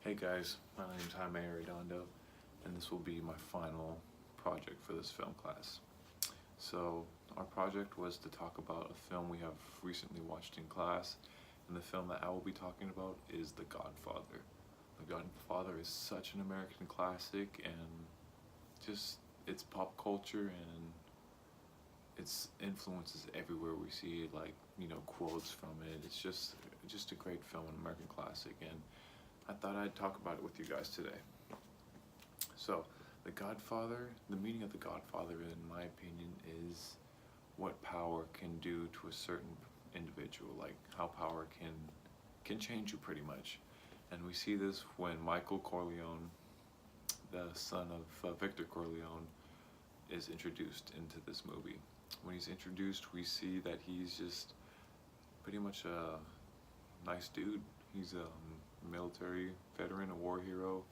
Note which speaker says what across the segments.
Speaker 1: Hey guys, my name's Jaime Arredondo, and this will be my final project for this film class. So, our project was to talk about a film we have recently watched in class, and the film that I will be talking about is The Godfather. The Godfather is such an American classic, and just it's pop culture and its influences everywhere we see it, like quotes from it. It's just a great film, an American classic, and I thought I'd talk about it with you guys today. So, The Godfather, the meaning of The Godfather, in my opinion, is what power can do to a certain individual, like how power can change you pretty much. And we see this when Michael Corleone, the son of Victor Corleone, is introduced into this movie. When he's introduced, we see that he's just pretty much a nice dude. He's a military veteran, a war hero.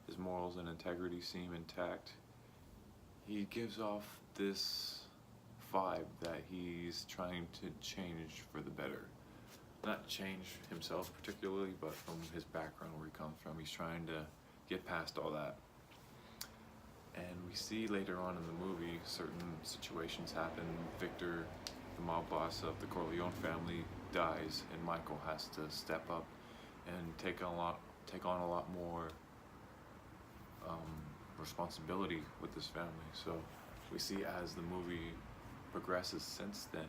Speaker 1: His morals and integrity seem intact. He gives off this vibe that he's trying to change for the better. Not change himself particularly, but from his background, where he comes from, he's trying to get past all that. And we see later on in the movie certain situations happen. Victor, the mob boss of the Corleone family, dies, and Michael has to step up and take on a lot more responsibility with this family. So we see as the movie progresses since then,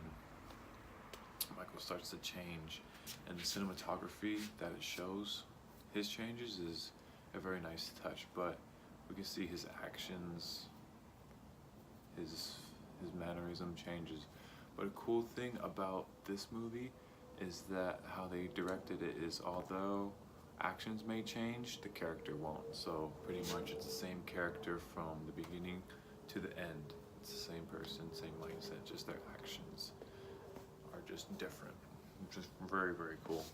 Speaker 1: Michael starts to change, and the cinematography that it shows his changes is a very nice touch. But we can see his actions, his mannerism changes. But a cool thing about this movie is that how they directed it is, although actions may change, the character won't. So pretty much it's the same character from the beginning to the end. It's the same person, same mindset, just their actions are just different. Just very, very cool.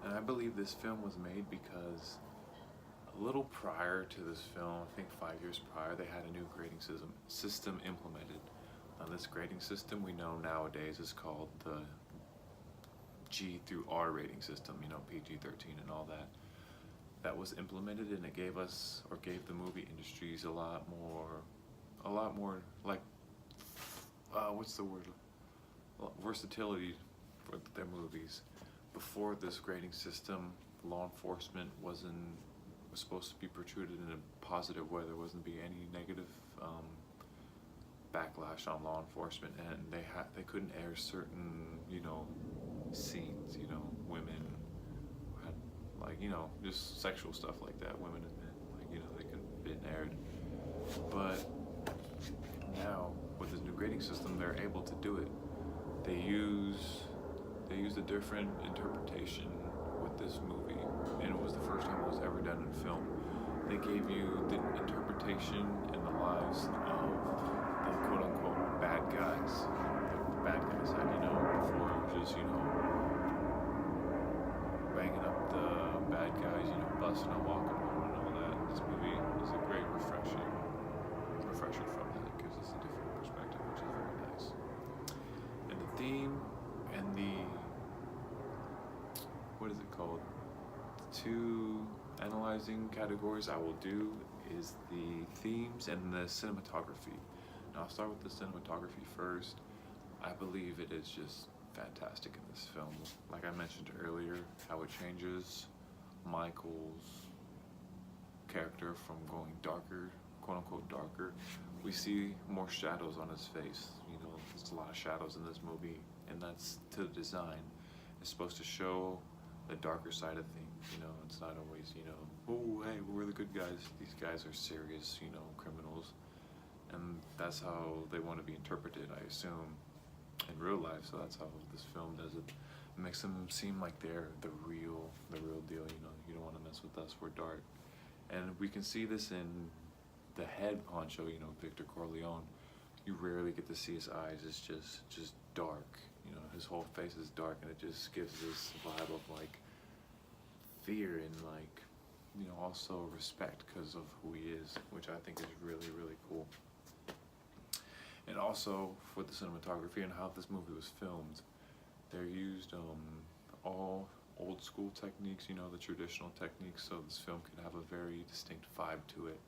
Speaker 1: And I believe this film was made because a little prior to this film, I think 5 years prior, they had a new grading system implemented. Now this grading system we know nowadays is called the G through R rating system, PG-13 and all that. That was implemented, and it gave the movie industries a lot more like, what's the word? Versatility for their movies. Before this grading system, law enforcement was supposed to be portrayed in a positive way. There wasn't be any negative backlash on law enforcement, and they couldn't air certain scenes. Women had, like, just sexual stuff like that. Women and men, like, they couldn't been aired. But now with this new grading system, they're able to do it. They use a different interpretation with this movie, and it was the first time it was ever done in film. They gave you the interpretation and the lives of the quote-unquote bad guys. The bad guys had, before it was just, banging up the bad guys, busting and walking home and all that. This movie is a great refresher from that. It gives us a different perspective, which is very nice. And the theme and what is it called? The two analyzing categories I will do is the themes and the cinematography. Now I'll start with the cinematography first. I believe it is just fantastic in this film. Like I mentioned earlier, how it changes Michael's character from going darker, quote unquote darker. We see more shadows on his face. There's a lot of shadows in this movie, and that's to the design. It's supposed to show the darker side of things. It's not always, oh, hey, we're the good guys. These guys are serious, criminals. And that's how they want to be interpreted, I assume, in real life. So that's how this film does it. It makes them seem like they're the real deal. You don't want to mess with us, we're dark. And we can see this in the head honcho, Victor Corleone. You rarely get to see his eyes. It's just dark. His whole face is dark, and it just gives this vibe of like fear and also respect because of who he is, which I think is really, really cool. And also for the cinematography and how this movie was filmed, they used all old school techniques, you know, the traditional techniques, so this film could have a very distinct vibe to it.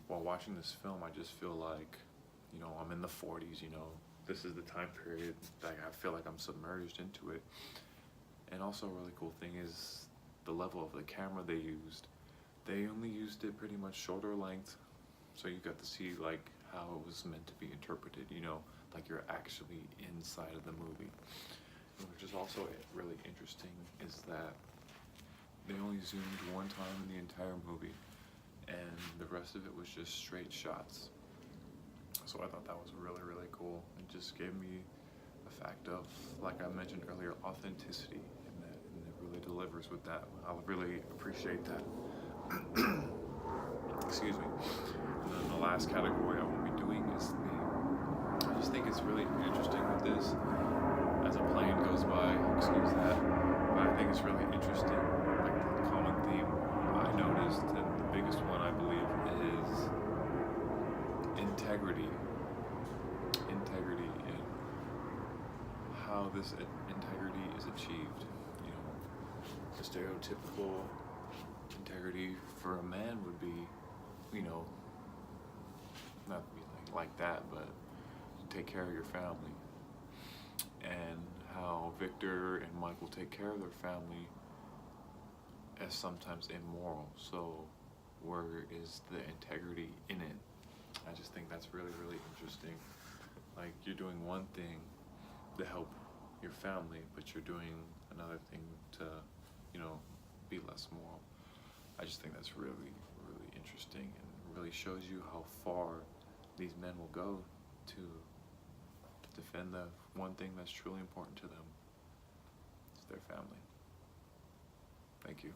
Speaker 1: While watching this film, I just feel like, you know, I'm in the 40s, you know, this is the time period that I feel like I'm submerged into it. And also a really cool thing is the level of the camera they used. They only used it pretty much shorter length, so you got to see like how it was meant to be interpreted, you know, like you're actually inside of the movie. Which is also really interesting is that they only zoomed one time in the entire movie, and the rest of it was just straight shots. So I thought that was really, really cool. It just gave me the fact of, like I mentioned earlier, authenticity, and it really delivers with that. I really appreciate that. Excuse me. And then the last category I will be doing is theme. I just think it's really interesting with this. As a plane goes by, excuse that, but I think it's really interesting. Like the common theme I noticed, and the biggest one I believe is integrity. Integrity and how this integrity is achieved. You know, the stereotypical integrity for a man would be, you know, not to be like that, but take care of your family. And how Victor and Michael take care of their family as sometimes immoral. So where is the integrity in it? I just think that's really, really interesting. Like, you're doing one thing to help your family, but you're doing another thing to, you know, be less moral. I just think that's really, really interesting, and really shows you how far these men will go to defend the one thing that's truly important to them. It's their family. Thank you.